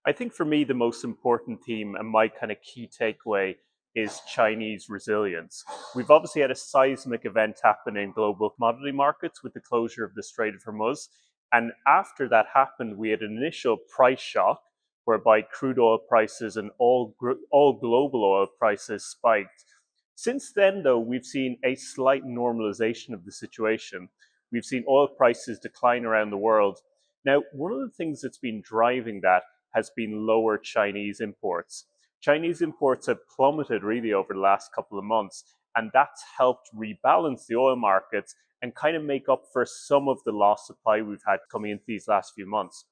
I think for me, the most important theme and my kind of key takeaway is Chinese resilience. We've obviously had a seismic event happen in global commodity markets with the closure of the Strait of Hormuz. And after that happened, we had an initial price shock whereby crude oil prices and all global oil prices spiked. Since then, though, we've seen a slight normalization of the situation. We've seen oil prices decline around the world. Now, one of the things that's been driving that has been lower Chinese imports. Chinese imports have plummeted really over the last couple of months, and that's helped rebalance the oil markets and kind of make up for some of the lost supply we've had coming into these last few months.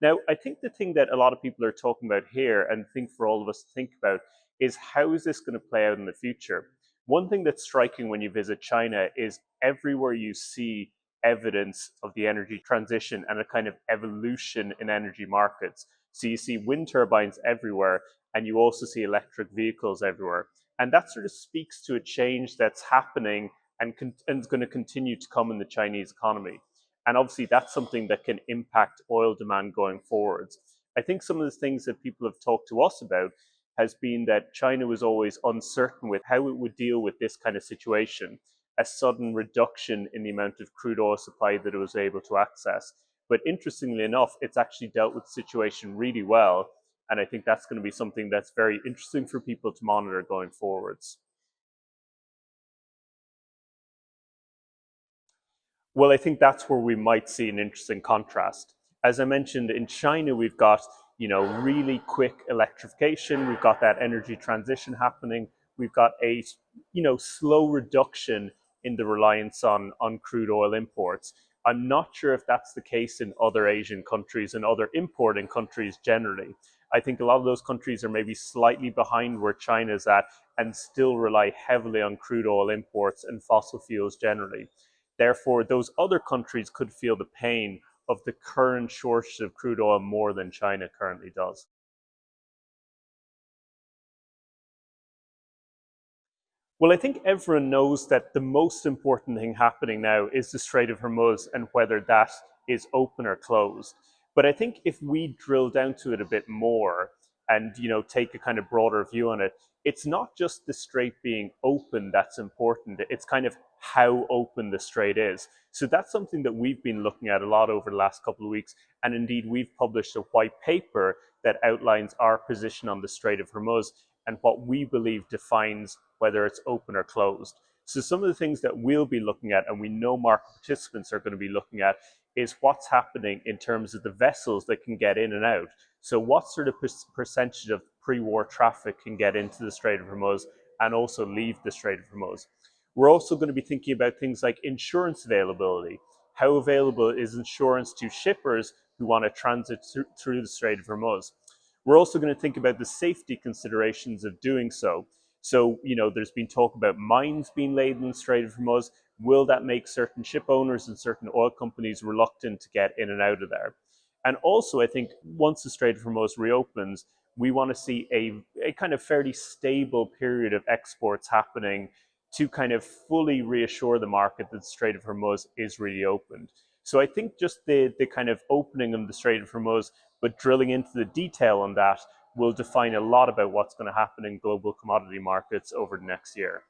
Now, I think the thing that a lot of people are talking about here, and I think for all of us to think about, is how is this going to play out in the future? One thing that's striking when you visit China is everywhere you see evidence of the energy transition and a kind of evolution in energy markets. So you see wind turbines everywhere, and you also see electric vehicles everywhere. And that sort of speaks to a change that's happening and is going to continue to come in the Chinese economy. And obviously, that's something that can impact oil demand going forwards. I think some of the things that people have talked to us about has been that China was always uncertain with how it would deal with this kind of situation, a sudden reduction in the amount of crude oil supply that it was able to access. But interestingly enough, it's actually dealt with the situation really well. And I think that's going to be something that's very interesting for people to monitor going forwards. Well, I think that's where we might see an interesting contrast. As I mentioned, in China, we've got really quick electrification. We've got that energy transition happening. We've got a slow reduction in the reliance on crude oil imports. I'm not sure if that's the case in other Asian countries and other importing countries generally. I think a lot of those countries are maybe slightly behind where China's at and still rely heavily on crude oil imports and fossil fuels generally. Therefore, those other countries could feel the pain of the current shortage of crude oil more than China currently does. Well, I think everyone knows that the most important thing happening now is the Strait of Hormuz and whether that is open or closed. But I think if we drill down to it a bit more and take a kind of broader view on it, it's not just the strait being open that's important. It's kind of how open the strait is. So that's something that we've been looking at a lot over the last couple of weeks. And indeed, we've published a white paper that outlines our position on the Strait of Hormuz and what we believe defines whether it's open or closed. So some of the things that we'll be looking at, and we know market participants are going to be looking at, is what's happening in terms of the vessels that can get in and out. So what sort of percentage of pre-war traffic can get into the Strait of Hormuz and also leave the Strait of Hormuz? We're also going to be thinking about things like insurance availability. How available is insurance to shippers who want to transit through the Strait of Hormuz? We're also going to think about the safety considerations of doing so. So, there's been talk about mines being laid in the Strait of Hormuz. Will that make certain ship owners and certain oil companies reluctant to get in and out of there? And also, I think once the Strait of Hormuz reopens, we want to see a kind of fairly stable period of exports happening to kind of fully reassure the market that the Strait of Hormuz is really opened. So I think just the kind of opening of the Strait of Hormuz, but drilling into the detail on that, will define a lot about what's going to happen in global commodity markets over the next year.